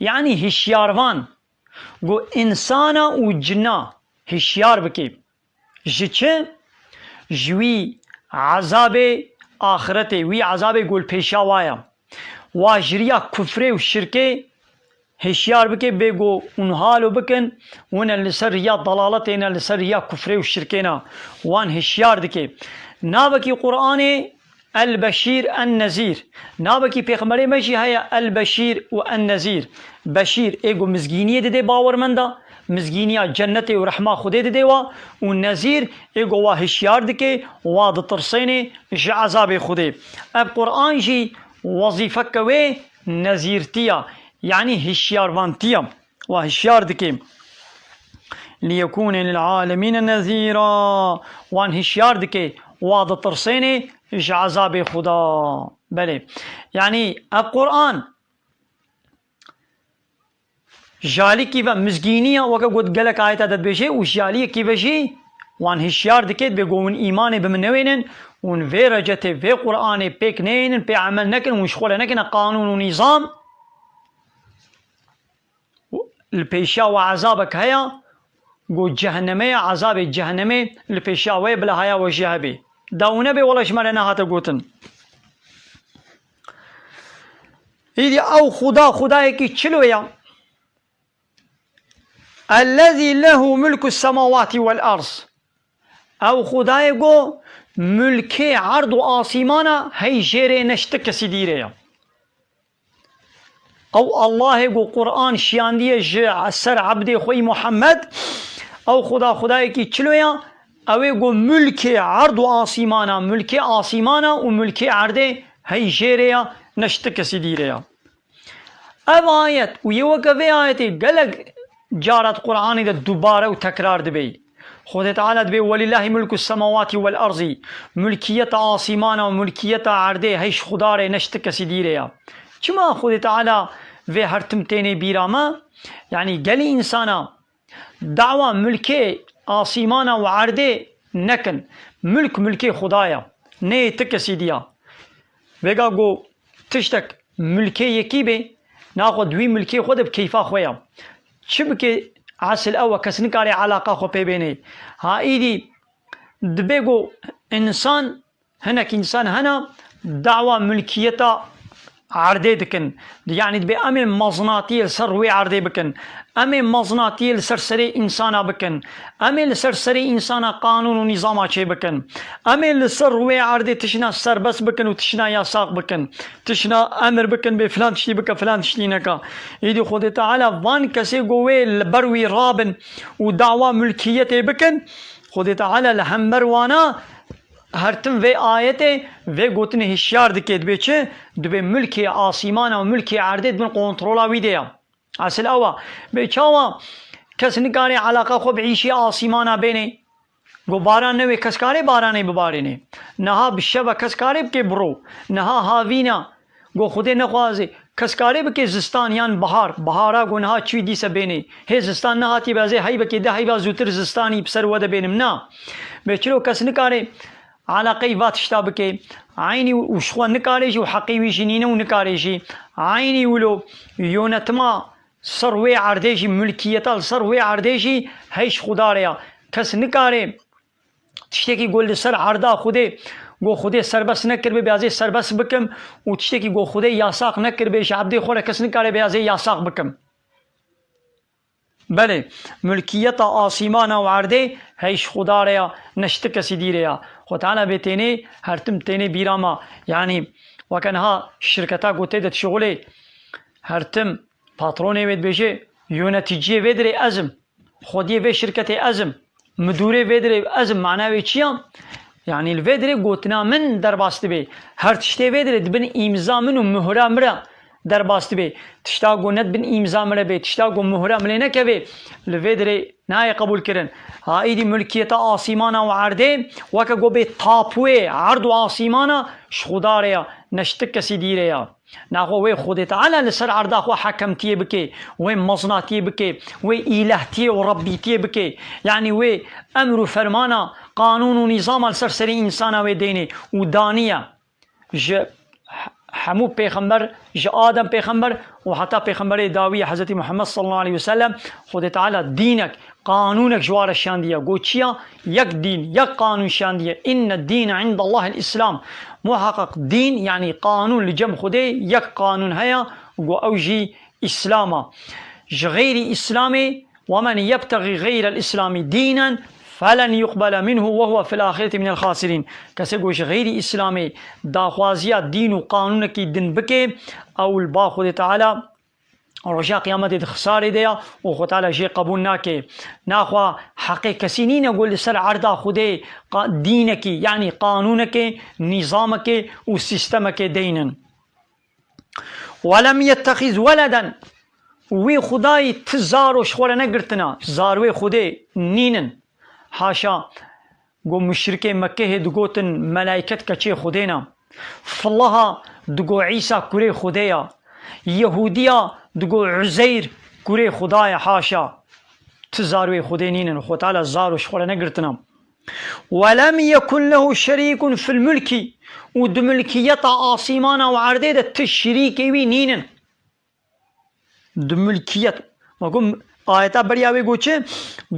يعني هشياروان گو انسانا و جنا هشيار بكي جچه جوي عذاب آخرته وي عذاب گول پیشا وایا واجريا كفره و شركه هشيار بكي بيگو انحالو بكن وانا لسر يا ضلالتنا لسر يا كفره و شركنا وان هشيار دكي نابكي قرآن البشير النذير نابكي پیغمبر ماشي هيا البشير والنذير بشير ايگو مزگينيه دي باورمندا مزگينيه جنت و رحمه خودي دي وا والنذير ايگو وا هشيار دكي وا دترسيني ج عذاب خودي اب قرآن جي وظيفه كوي نذيرتيا يعني هشيار وانتيا وهشيار دكي ليكون للعالمين نذيرا وان هشيار دكي واض ترسيني ايش عذاب خدا بلي يعني القرآن جالي كيف مزجينية وكا قد قلق آيات عدد بشي وجالي كيف شي وان هشيار دكيت بيقوون إيمان بمنوين ون في رجته في قرآن بيك نين بي عمل نكن ونشخول نكن قانون ونظام البيشا وعذابك هيا قو جهنمي عذاب الجهنمي البيشا ويبلا هيا وجهبي داونه بي والله شمالنا هاتا قوتن إذا أو خدا كي تشلويا الذي له ملك السماوات والأرض أو خداي قو ملكي عرض آسيمانا هي جيري نشتك سديريا أو الله قو قرآن شياندية سر عبدي خوي محمد أو خداي كي تشلويا أو يقول ملكي عرض آسيمانا ملكي آسيمانا وملكي عرضي هي جيريا نشتك سديريا اب آيت ويوكا في آيتي قلق جارت قرآني دا دوباره وتكرار دبي خود تعالى دبي ولله ملك السماوات والأرض ملكية آسيمانا وملكية عرضي هيش خداري نشتك سديريا چما خود تعالى في هرتمتيني بيراما يعني قلي إنسانا دعوة ملكي آسيمانا وعرضي نكن ملكي خدايا ني تكسي ديا ويقا قو تشتك ملكي يكي بي ناخد دوي ملكي خود بكيفا خويا شبكي عسل أول كسنكاري علاقة خو بيني ها إيدي دبيقو إنسان هناك إنسان هنا دعوة ملكيته عردي دكن يعني دبي أمي مزناتي لسروي عردي بكن أمي مزناتي لسرسري إنسانا بكن أمي لسرسري إنسانا قانون ونظام شي بكن أمي لسروي عردي تشنا سر بس بكن وتشنا ياساق بكن تشنا أمر بكن بفلان تشتي بك فلان تشتي نكا يدي خود تعالى وان كسي قوي البروي رابن ودعوة ملكيته بكن خود تعالى لهم وانا هرتم في آيته في قوتني هشيار دكيت بيچه دبي ملكي آسيمانا وملكي عردت بن قونترولا ويديا اصل اوا بيچاوا کس نکاري علاقه خو بعيشي آسيمانا بيني گو باران نوي کسکاري باراني بباريني نها بشبه کسکاري بكي برو نها هاوينا گو خود نخوازي کسکاري بكي زستان يان بهارا گو نها چوي دي سبيني هي زستان نهاتي بازي هاي بكي ده هاي بازوتر زستاني بسر ود بينم نا بيچلو کس نکاري علاقه وات شتابكي عيني وشخوا نكاريجي وحقيوي جنينه ونكاريجي عيني ولو يونتما سروي عرديجي ملكية سروي عرديجي هيش خداريا كس نكاري تشتكي قول سر عردا خودي گو خودي سربس نكر بي بيازي سربس بكم وتشتكي گو خودي ياساق نكر بي شعبدي خورا كس نكاري بيازي ياساق بكم بله ملكية آسيمانا وعردي هيش خداريا نشتك سديريا وتعالى بتيني هرتم تيني بيراما يعني وكانها شركتا قوتيدت شغلي هرتم باتروني ويد بيجي يونتيجي ويدري أزم خودي في شركتي أزم مدوري ويدري أزم معناه چيا يعني الويدري قوتنا من درباست بي هرتشتي ويدري دبن إمزا منو مهرا مرا درباست بي تشتا قوند بن إمزا مرا بي تشتا قو مهرا ملينا كبي الويدري ناي قبول كرن هايدي ملكية آسيمانا وعرده وكا قو بي طابوه عرض آسيمانا شخداريا نشتك سيديريا ناخو وي خود تعالى لسر عرضا خو حكمتيه بكي وي مصناتيه بكي وي إلهتيه وربيتيه بكي يعني وي أمر فرمانا قانون ونظام لسر سري إنسانا وي ديني ودانية همو پیغمبر ج آدم پیغمبر و حتی پیغمبر داوی حضرت محمد صلی الله علیه وسلم خود تعالی دینک قانونك جوار الشاندية قوتشيا يك دين يك قانون شاندية إن الدين عند الله الإسلام محقق دين يعني قانون لجم خدي يك قانون هيا وأوجي إسلاما غير إسلامي ومن يبتغي غير الإسلام دينا فلن يقبل منه وهو في الآخرة من الخاسرين كسيقوش غير إسلامي داخوازيا دين وقانون كي دين بكي أو البا خد تعالى رجاء قيامت خساري ديا و تعالى جي قبول ناكي ناخوا حقي كسينين يقول سر عرضا خدي دينك يعني قانونك نظامك وسيستمك دينا ولم يتخذ ولدا وي خداي تزارو شخورا نقرتنا زاروي خدي نينن حاشا قو مشركي مكه دقوتن ملايكت كچي خدينا فالله دقو عيسى كوري خديا يهوديا دقو عزير كوري خدايا حاشا تزاروي خدينين وخو تعالى زارو شخورا نقرتنا ولم يكن له شريك في الملك ودملكية عاصمانا وعرديدة تشريكي وينين دملكية وقم آياتا برياوي قوچه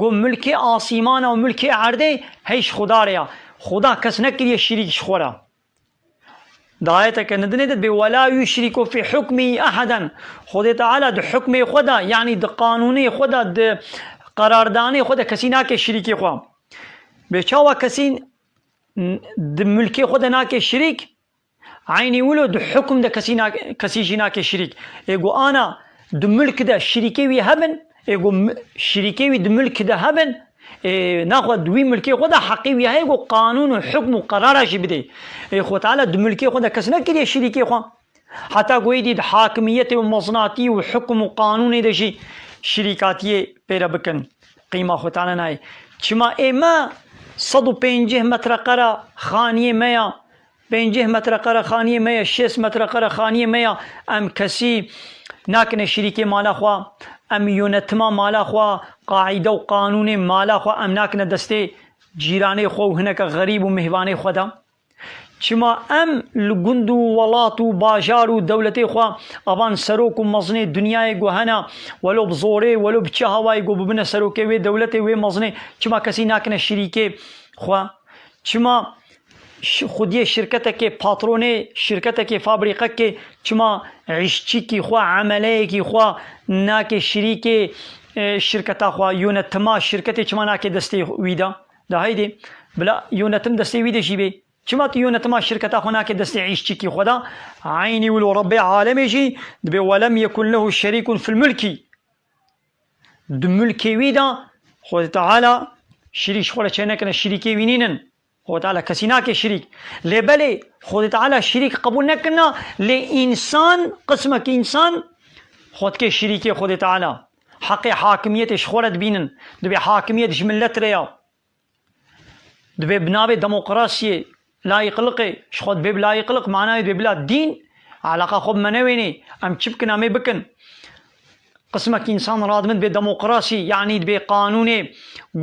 قم ملك عاصمانا وملك عرده هيش خدا ريا خدا كس نكري شريك شخورا دعايتا كندنيدت بولا يشركوا في حكمه أحدا خدا تعالى د حكم خدا يعني د قانوني خدا د قرارداني خدا كسي ناكي شريكي خوا بيشاوا كسي د ملكي خدا ناكي شريك عيني ولو د حكم د كسي جناكي شريك ايقو انا د ملك دا شريكي وي هبن ايقو شريكي وي د ملك دا هبن ناخذ دوي ملكي خدا حقي وي هيقو قانون وحكم وقرار شي بدي خو تعالى د ملكي خدا كسنا كري شريكي خوا حتى قوي دي حاكمية ومصناتي وحكم وقانون ده شي شركاتي بيرا بكن قيمة خو تعالى ناي چما ايما 150 متر قرا خانية ميا 50 متر قرا خانية ميا 6 متر قرا خانية ميا ام كسي ناكن شريكي مالا خوا ام يونتما مالا خوا قاعدة وقانون مالا خوا ام ناكن دستي جيراني خو هناك غريب ومهواني خدا چما ام لگندو ولاتو باجارو دولتي خوا ابان سروك مزني دنياي گو هنا ولو بزوري ولو بچهواي گو ببن سروكي وي دولتي وي مزني چما كسي ناكن شريكي خوا چما خودی شرکت که پاترونه شرکت که فابریقه که چما عشچی کی خوا عمله کی خوا ناک شریک شرکت خوا یونتما شرکت چما ناک دستی ویدا ده هیدی بلا یونتم دستی ویدا جیبه چما تو یونتما شرکت خوا ناک دستی عشچی کی خدا عینی ولو رب عالم جی دبی ولم يكن له شريك في الملك د ملک ویدا خود تعالی شریک خو چنه کنه شریکی وینینن خود تعالى كسيناك شريك لبلي خود تعالى شريك قبول نكنا لإنسان قسمك إنسان خود كي شريكي خود تعالى حق حاكمية شخورت بينن دبي حاكمية جملت ريا دبي بنابي ديمقراطية لا يقلق شخود بيب لا يقلق معناه دبي بلا دين علاقة خب منويني أم تشبكنا مي بكن قسمك إنسان رادمن بديمقراطي يعني بقانوني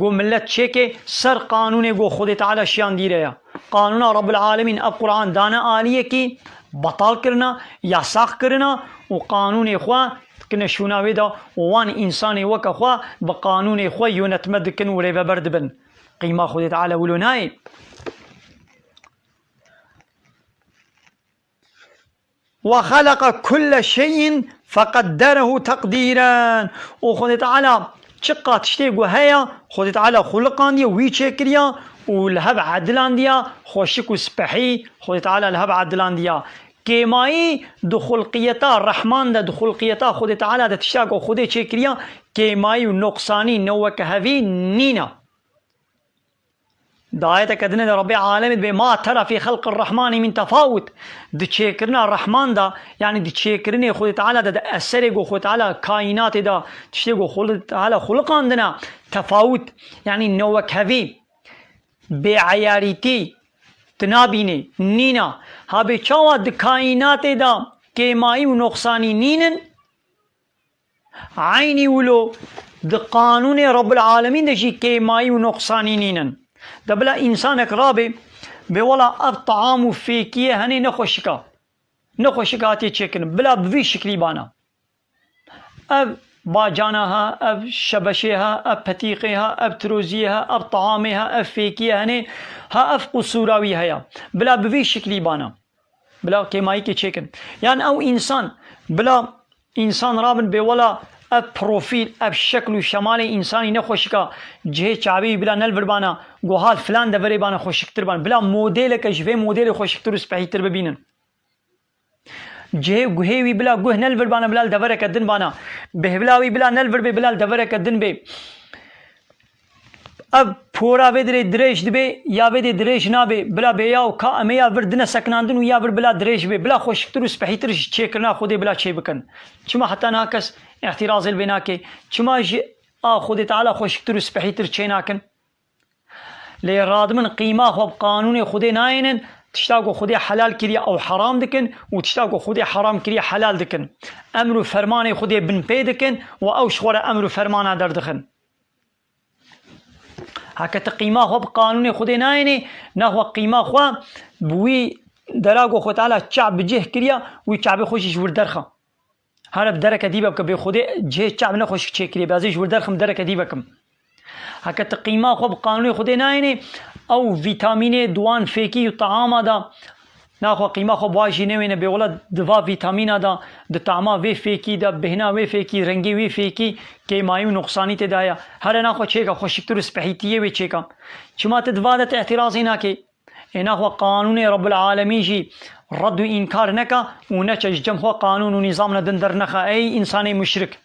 قو ملت شيكي سر قانوني قو خود تعالى شيان ديريا قانون رب العالمين اب قرآن دانا آلية كي بطال کرنا یا ساخ کرنا وقانون خوا كنا شونا ويدا وان إنساني وكا خوا بقانون خوا يونتمد كن وليبا برد بن قيمة خود تعالى ولوناي وخلق كل شيء فقدره تقديرا وخذ تعالى شقات تشتيق وهيا خذ تعالى خلقان دي ويشكريا والهب عدلان ديا خوشك وسبحي خذ تعالى الهب عدلان ديا كيماي دخلقيتا الرحمن ده دخلقيتا خذ تعالى ده تشتاق وخذ شكريا كيماي ونقصاني نوك هذي نينا دعاية كدنا ربي عالم بما ترى في خلق الرحمن من تفاوت دي تشيكرنا الرحمن دا يعني دي تشيكرني خود تعالى دا أسرق خود تعالى كائنات دا تشتيق خود تعالى خلق عندنا تفاوت يعني نوك هذي بعياريتي تنابيني نينا هابي چاوا دي كائنات دا كيمائي ونقصاني نينن عيني ولو دي قانون رب العالمين دا جي كيمائي ونقصاني نينن دبلا إنسانك رابي بولا الطعام فيكيه هني نخشكا نخوشكاتي تشيكن بلا بفي شكلي بانا اب باجانها اب شبشها اب بتيقها اب تروزيها اب طعامها اب فيكيها هني ها اب قصوراوي هيا بلا بفي شكلي بانا بلا كيماي كي تشيكن يعني او انسان بلا انسان رابن بولا اب بروفيل اب شكل وشمالي انساني نخوشكا جهه شعبي بلا نلبر بانا گوهال فلان دبري بانا خوشكتر بان بلا موديل كجفي موديل خوشكتر سبحيتر ببينن جهه گهوي بلا گه نلبر بانا بلا دبر كدن بانا بهبلاوي بلا نلبر بلا دبر كدن بي اب پورا بدري دريش دبي يا بدي دريش نابي بلا بياو كا اميا وردنا سكناندن ويا بلا دريش بي بلا خوشكتر سبحيتر چيكرنا خودي بلا چي بكن چما حتى ناكس اعتراض البناكي چما خودي تعالى خوشكتر سبحيتر چيناكن لي راد من قيمه خو قانون خودي ناينن تشتاقوا خودي حلال كريا او حرام دكن وتشتاقوا خودي حرام كريا حلال دكن امر فرمان خودي بن بيدكن واو شغل امر فرمان در دخن هكا قيمه خو قانون خودي نايني نحو قيمه خو بوي دراغو خو تعالى شعب جه كريا وي شعب خوشش وردرخه هذا بدرك ديبك بخودي جه شعب نخوش تشكري بازيش وردرخم درك ديبكم هكا قيمه خو قانون خودي نايني او فيتامين دوان فيكي طعام دا ناخو قيمه خو واجي نوين بيولا دوا فيتامين دا د طعام وي فيكي دا بهنا وي فيكي رنگي وي فيكي كي مايو نقصاني تدايا هر ناخو چيكا خوشكتر سبحيتيه وي چيكا چما تدوادت اعتراضينا كي ناخو قانون رب العالمين جي رد و انكار نكا ونچ جمع قانون و نظام ندندر نخا اي انساني مشرك